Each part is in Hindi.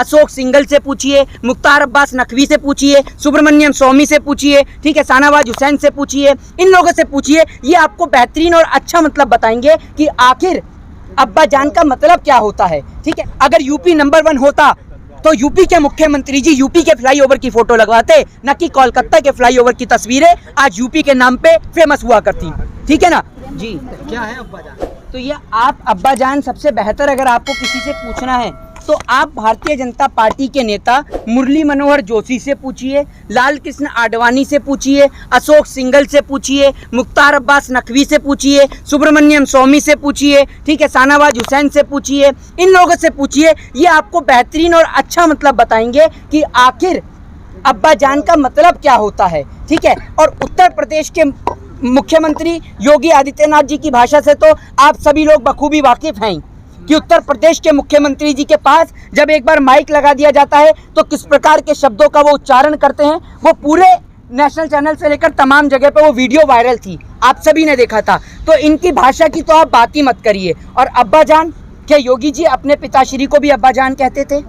अशोक सिंघल से पूछिए, मुख्तार अब्बास नकवी से पूछिए, सुब्रमण्यम स्वामी से पूछिए, ठीक है, शाहनवाज हुसैन से पूछिए, इन लोगों से पूछिए। ये आपको बेहतरीन और अच्छा मतलब बताएंगे कि आखिर अब्बा जान का मतलब क्या होता है। ठीक है, अगर यूपी नंबर 1 होता तो यूपी के मुख्यमंत्री जी यूपी के फ्लाईओवर की फोटो लगवाते, न कि कोलकाता के फ्लाईओवर की तस्वीरें आज यूपी के नाम पे फेमस हुआ करती। ठीक है ना जी। क्या है अब्बा जान? तो ये आप अब्बा जान सबसे बेहतर अगर आपको किसी से पूछना है तो आप भारतीय जनता पार्टी के नेता मुरली मनोहर जोशी से पूछिए, लाल कृष्ण आडवाणी से पूछिए, अशोक सिंघल से पूछिए, मुख्तार अब्बास नकवी से पूछिए, सुब्रमण्यम स्वामी से पूछिए, ठीक है, शाहनवाज हुसैन से पूछिए, इन लोगों से पूछिए। ये आपको बेहतरीन और अच्छा मतलब बताएंगे कि आखिर अब्बा जान का मतलब क्या होता है। ठीक है, और उत्तर प्रदेश के मुख्यमंत्री योगी आदित्यनाथ जी की भाषा से तो आप सभी लोग बखूबी वाकिफ हैं कि उत्तर प्रदेश के मुख्यमंत्री जी के पास जब एक बार माइक लगा दिया जाता है तो किस प्रकार के शब्दों का वो उच्चारण करते हैं। वो पूरे नेशनल चैनल से लेकर तमाम जगह पे वो वीडियो वायरल थी, आप सभी ने देखा था। तो इनकी भाषा की तो आप बात ही मत करिए। और अब्बा जान, क्या योगी जी अपने पिताश्री को भी अब्बा जान कहते थे?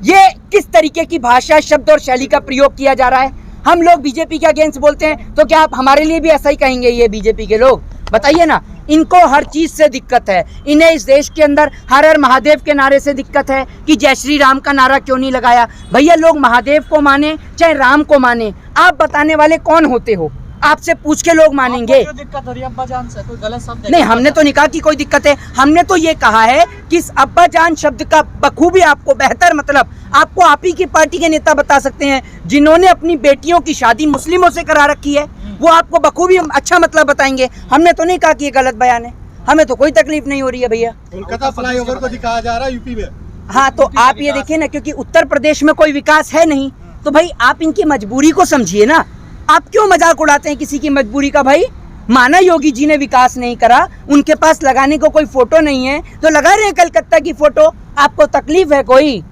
ये किस तरीके की भाषा, शब्द और शैली का प्रयोग किया जा रहा है। हम लोग बीजेपी के अगेंस्ट बोलते हैं तो क्या आप हमारे लिए भी ऐसा ही कहेंगे? ये बीजेपी के लोग बताइए ना। इनको हर चीज से दिक्कत है। इन्हें इस देश के अंदर हर हर महादेव के नारे से दिक्कत है कि जय श्री राम का नारा क्यों नहीं लगाया। भैया, लोग महादेव को माने चाहे राम को माने, आप बताने वाले कौन होते हो? आपसे पूछ के लोग मानेंगे। जो दिक्कत हो रही है अब्बा जान से, कोई गलत शब्द नहीं, हमने तो नहीं कहा कि कोई दिक्कत है। हमने तो ये कहा है कि इस अब्बा जान शब्द का बखूबी आपको बेहतर मतलब आपको आप ही की पार्टी के नेता बता सकते हैं, जिन्होंने अपनी बेटियों की शादी मुस्लिमों से करा रखी है। वो आपको बखूबी अच्छा मतलब बताएंगे। हमने तो नहीं कहा कि ये गलत बयान है, हमें तो कोई तकलीफ नहीं हो रही है भैया। कोलकाता फ्लाईओवर को दिखाया जा रहा है यूपी में। हाँ, तो आप ये देखिए ना, क्योंकि उत्तर प्रदेश में कोई विकास है नहीं, तो भाई आप इनकी मजबूरी को समझिए ना। आप क्यों मजाक उड़ाते हैं किसी की मजबूरी का? भाई, माना योगी जी ने विकास नहीं करा, उनके पास लगाने को कोई फोटो नहीं है तो लगा रहे हैं कलकत्ता की फोटो। आपको तकलीफ है कोई?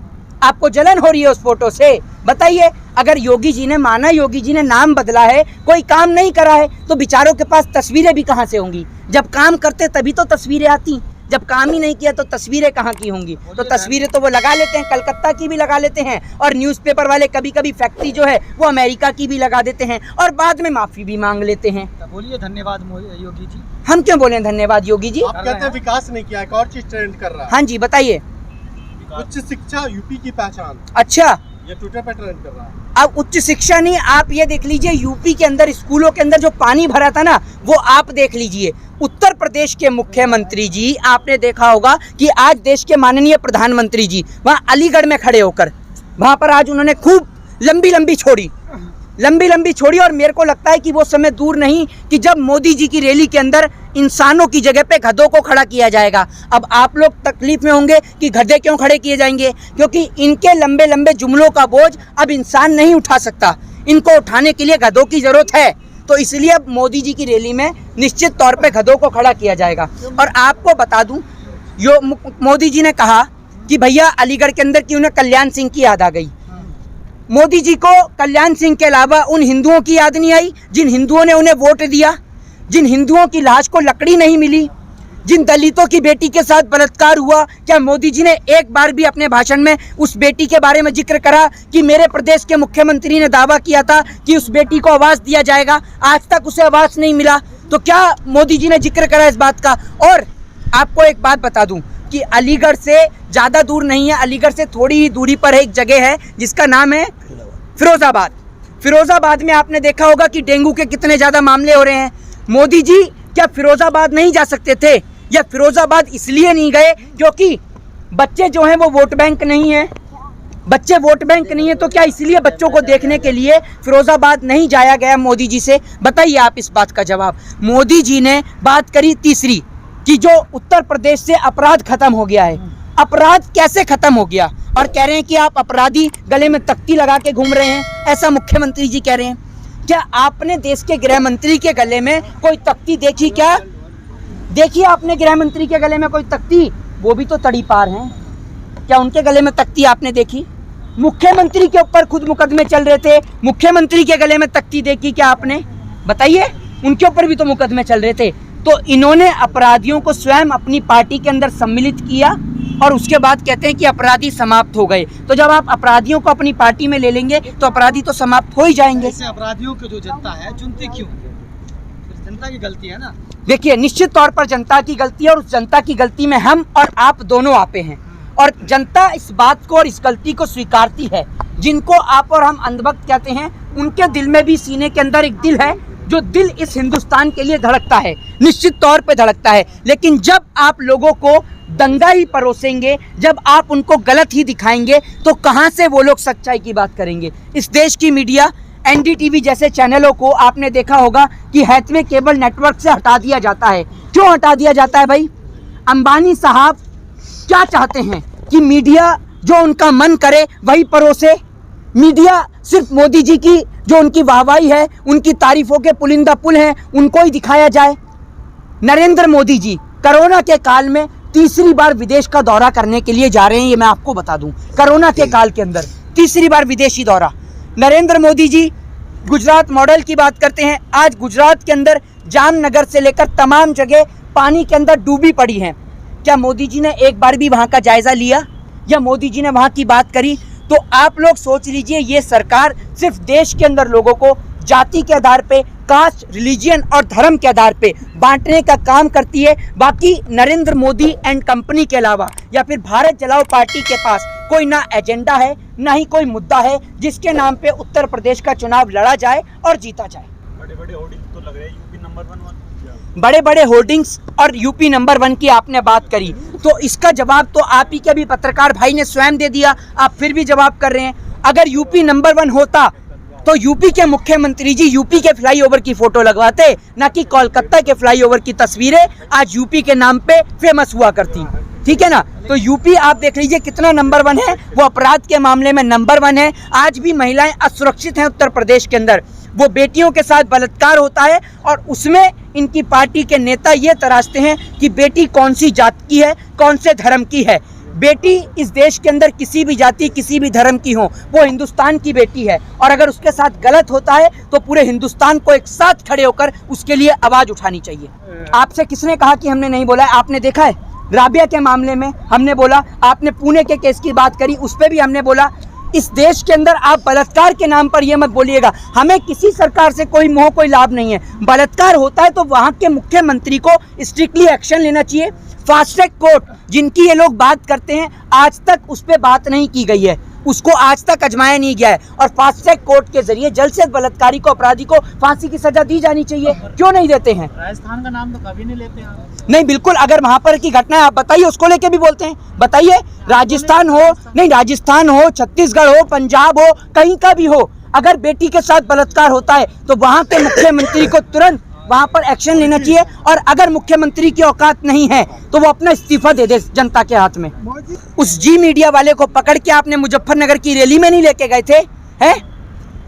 आपको जलन हो रही है उस फोटो से? बताइए। अगर योगी जी ने माना, योगी जी ने नाम बदला है, कोई काम नहीं करा है, तो बेचारों के पास तस्वीरें भी कहाँ से होंगी? जब काम करते तभी तो तस्वीरें आती, जब काम ही नहीं किया तो तस्वीरें कहाँ की होंगी? तो तस्वीरें तो वो लगा लेते हैं, कलकत्ता की भी लगा लेते हैं, और न्यूज़पेपर वाले कभी कभी फैक्ट्री जो है वो अमेरिका की भी लगा देते हैं, और बाद में माफ़ी भी मांग लेते हैं। बोलिए धन्यवाद योगी जी। हम क्यों बोले धन्यवाद योगी जी? आप कहते हैं विकास नहीं किया, एक और चीज ट्रेंड कर रहा है। हाँ जी, बताइए। उच्च शिक्षा यूपी की पहचान, अच्छा, ये ट्विटर पे ट्रेंड कर रहा है। अब उच्च शिक्षा नहीं, आप ये देख लीजिए यूपी के अंदर स्कूलों के अंदर जो पानी भरा था ना, वो आप देख लीजिए। उत्तर प्रदेश के मुख्यमंत्री जी, आपने देखा होगा कि आज देश के माननीय प्रधानमंत्री जी वहाँ अलीगढ़ में खड़े होकर वहाँ पर आज उन्होंने खूब लंबी लंबी छोड़ी। और मेरे को लगता है कि वो समय दूर नहीं कि जब मोदी जी की रैली के अंदर इंसानों की जगह पे गधों को खड़ा किया जाएगा। अब आप लोग तकलीफ में होंगे कि गधे क्यों खड़े किए जाएंगे, क्योंकि इनके लंबे लंबे जुमलों का बोझ अब इंसान नहीं उठा सकता, इनको उठाने के लिए गधों की जरूरत है। तो इसलिए अब मोदी जी की रैली में निश्चित तौर पे गधों को खड़ा किया जाएगा। और आपको बता दूं, मोदी जी ने कहा कि भैया अलीगढ़ के अंदर क्यों ना कल्याण सिंह की याद आ गई। मोदी जी को कल्याण सिंह के अलावा उन हिंदुओं की याद नहीं आई जिन हिंदुओं ने उन्हें वोट दिया, जिन हिंदुओं की लाश को लकड़ी नहीं मिली, जिन दलितों की बेटी के साथ बलात्कार हुआ। क्या मोदी जी ने एक बार भी अपने भाषण में उस बेटी के बारे में जिक्र करा कि मेरे प्रदेश के मुख्यमंत्री ने दावा किया था कि उस बेटी को आवाज़ दिया जाएगा? आज तक उसे आवाज़ नहीं मिला। तो क्या मोदी जी ने जिक्र करा इस बात का? और आपको एक बात बता दूं कि अलीगढ़ से ज़्यादा दूर नहीं है, अलीगढ़ से थोड़ी ही दूरी पर एक जगह है जिसका नाम है फिरोजाबाद। फिरोजाबाद में आपने देखा होगा कि डेंगू के कितने ज़्यादा मामले हो रहे हैं। मोदी जी क्या फिरोजाबाद नहीं जा सकते थे? या फिरोजाबाद इसलिए नहीं गए क्योंकि बच्चे जो हैं वो वोट बैंक नहीं है? बच्चे वोट बैंक नहीं है तो क्या इसलिए बच्चों को देखने के लिए फिरोजाबाद नहीं जाया गया मोदी जी से? बताइए आप इस बात का जवाब। मोदी जी ने बात करी तीसरी कि जो उत्तर प्रदेश से अपराध खत्म हो गया है। अपराध कैसे खत्म हो गया? और कह रहे हैं कि आप अपराधी गले में तख्ती लगा के घूम रहे हैं, ऐसा मुख्यमंत्री जी कह रहे हैं। क्या आपने देश के गृह मंत्री के गले में कोई तख्ती देखी? क्या देखिए आपने गृह मंत्री के गले में कोई तख्ती? वो भी तो तड़ी पार हैं, क्या उनके गले में तख्ती आपने देखी? मुख्यमंत्री के ऊपर खुद मुकदमे चल रहे थे, मुख्यमंत्री के गले में तख्ती देखी क्या आपने? बताइए, उनके ऊपर भी तो मुकदमे चल रहे थे। तो इन्होंने अपराधियों को स्वयं अपनी पार्टी के अंदर सम्मिलित किया और उसके बाद कहते हैं कि अपराधी समाप्त हो गए। तो जब आप अपराधियों को अपनी पार्टी में ले लेंगे तो अपराधी तो समाप्त हो ही जाएंगे। ऐसे अपराधियों को जो जनता है चुनती क्यों? फिर जनता की गलती है ना। देखिए, निश्चित तौर पर जनता की गलती है और उस जनता की गलती में हम और आप दोनों आपे हैं और जनता इस बात को और इस गलती को स्वीकारती है। जिनको आप और हम अंधभक्त कहते हैं, उनके दिल में भी सीने के अंदर एक दिल है, जो दिल इस हिंदुस्तान के लिए धड़कता है, निश्चित तौर पे धड़कता है। लेकिन जब आप लोगों को दंगा ही परोसेंगे, जब आप उनको गलत ही दिखाएंगे, तो कहाँ से वो लोग सच्चाई की बात करेंगे। इस देश की मीडिया एनडीटीवी जैसे चैनलों को आपने देखा होगा कि हैथवे केबल नेटवर्क से हटा दिया जाता है। क्यों हटा दिया जाता है भाई? अंबानी साहब क्या चाहते हैं कि मीडिया जो उनका मन करे वही परोसे। मीडिया सिर्फ मोदी जी की जो उनकी वाहवाही है, उनकी तारीफों के पुलिंदा पुल हैं, उनको ही दिखाया जाए। नरेंद्र मोदी जी कोरोना के काल में तीसरी बार विदेश का दौरा करने के लिए जा रहे हैं, ये मैं आपको बता दूं। कोरोना के काल के अंदर तीसरी बार विदेशी दौरा। नरेंद्र मोदी जी गुजरात मॉडल की बात करते हैं। आज गुजरात के अंदर जामनगर से लेकर तमाम जगह पानी के अंदर डूबी पड़ी हैं। क्या मोदी जी ने एक बार भी वहाँ का जायजा लिया या मोदी जी ने वहाँ की बात करी? तो आप लोग सोच लीजिए, ये सरकार सिर्फ देश के अंदर लोगों को जाति के आधार पे, कास्ट, रिलीजियन और धर्म के आधार पे बांटने का काम करती है। बाकी नरेंद्र मोदी एंड कंपनी के अलावा या फिर भारत जलाओ पार्टी के पास कोई ना एजेंडा है, ना ही कोई मुद्दा है जिसके नाम पे उत्तर प्रदेश का चुनाव लड़ा जाए और जीता जाए। बड़े बड़े होर्डिंग्स तो लग रहे हैं यूपी नंबर 1। बड़े बड़े होर्डिंग्स और यूपी नंबर 1 की आपने बात करी, तो इसका जवाब तो आप ही के भी पत्रकार भाई ने स्वयं दे दिया। आप फिर भी जवाब कर रहे हैं। अगर यूपी नंबर 1 होता तो यूपी के मुख्यमंत्री जी यूपी के फ्लाईओवर की फोटो लगवाते, ना कि कोलकाता के फ्लाईओवर की तस्वीरें आज यूपी के नाम पे फेमस हुआ करती। ठीक है ना? तो यूपी आप देख लीजिए कितना नंबर 1 है, वो अपराध के मामले में नंबर 1 है। आज भी महिलाएं असुरक्षित हैं उत्तर प्रदेश के अंदर। वो बेटियों के साथ बलात्कार होता है और उसमें इनकी पार्टी के नेता ये तराशते हैं कि बेटी कौन सी जात की है, कौन से धर्म की है। बेटी इस देश के अंदर किसी भी जाति, किसी भी धर्म की हो, वो हिंदुस्तान की बेटी है और अगर उसके साथ गलत होता है तो पूरे हिंदुस्तान को एक साथ खड़े होकर उसके लिए आवाज उठानी चाहिए। आपसे किसने कहा कि हमने नहीं बोला है? आपने देखा है राबिया के मामले में हमने बोला, आपने पुणे के केस की बात करी, उस पर भी हमने बोला। इस देश के अंदर आप बलात्कार के नाम पर ये मत बोलिएगा। हमें किसी सरकार से कोई मोह, कोई लाभ नहीं है। बलात्कार होता है तो वहाँ के मुख्यमंत्री को स्ट्रिक्टली एक्शन लेना चाहिए। फास्ट ट्रैक कोर्ट जिनकी ये लोग बात करते हैं, आज तक उस पर बात नहीं की गई है, उसको आज तक आजमाया नहीं गया है और फास्ट ट्रैक कोर्ट के जरिए जल्द से जल्द बलात्कारी को, अपराधी को फांसी की सजा दी जानी चाहिए। क्यों नहीं देते हैं? राजस्थान का नाम तो कभी नहीं लेते हैं। नहीं, बिल्कुल। अगर वहां पर की घटना है आप बताइए, उसको लेके भी बोलते हैं। बताइए, राजस्थान हो, नहीं राजस्थान हो, छत्तीसगढ़ हो, पंजाब हो, कहीं का भी हो, अगर बेटी के साथ बलात्कार होता है तो वहां के मुख्यमंत्री को तुरंत वहां पर एक्शन लेना चाहिए और अगर मुख्यमंत्री की औकात नहीं है तो वो अपना इस्तीफा दे दे जनता के हाथ में। उस जी मीडिया वाले को पकड़ के आपने मुजफ्फरनगर की रैली में नहीं लेके गए थे? हैं?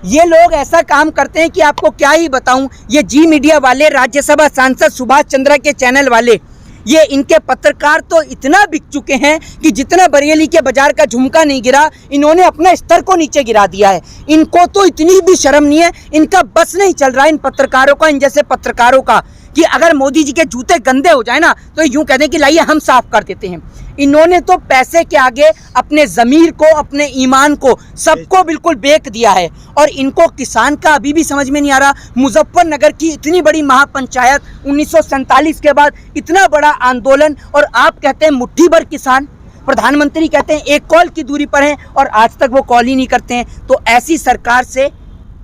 ये लोग ऐसा काम करते हैं कि आपको क्या ही बताऊं। ये जी मीडिया वाले, राज्यसभा सांसद सुभाष चंद्रा के चैनल वाले, ये इनके पत्रकार तो इतना बिक चुके हैं कि जितना बरेली के बाजार का झुमका नहीं गिरा, इन्होंने अपने स्तर को नीचे गिरा दिया है। इनको तो इतनी भी शर्म नहीं है, इनका बस नहीं चल रहा है इन पत्रकारों का, इन जैसे पत्रकारों का, कि अगर मोदी जी के जूते गंदे हो जाए ना तो यूं कहते हैं कि लाइए हम साफ कर देते हैं। इन्होंने तो पैसे के आगे अपने ज़मीर को, अपने ईमान को, सबको बिल्कुल बेच दिया है और इनको किसान का अभी भी समझ में नहीं आ रहा। मुजफ्फरनगर की इतनी बड़ी महापंचायत, 1947 के बाद इतना बड़ा आंदोलन और आप कहते हैं मुट्ठी भर किसान। प्रधानमंत्री कहते हैं एक कॉल की दूरी पर हैं और आज तक वो कॉल ही नहीं करते हैं। तो ऐसी सरकार से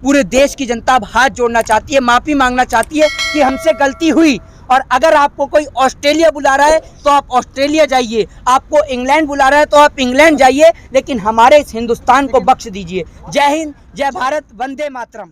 पूरे देश की जनता अब हाथ जोड़ना चाहती है, माफ़ी मांगना चाहती है कि हमसे गलती हुई। और अगर आपको कोई ऑस्ट्रेलिया बुला रहा है तो आप ऑस्ट्रेलिया जाइए, आपको इंग्लैंड बुला रहा है तो आप इंग्लैंड जाइए, लेकिन हमारे इस हिंदुस्तान को बख्श दीजिए। जय हिंद, जय भारत, वंदे मातरम।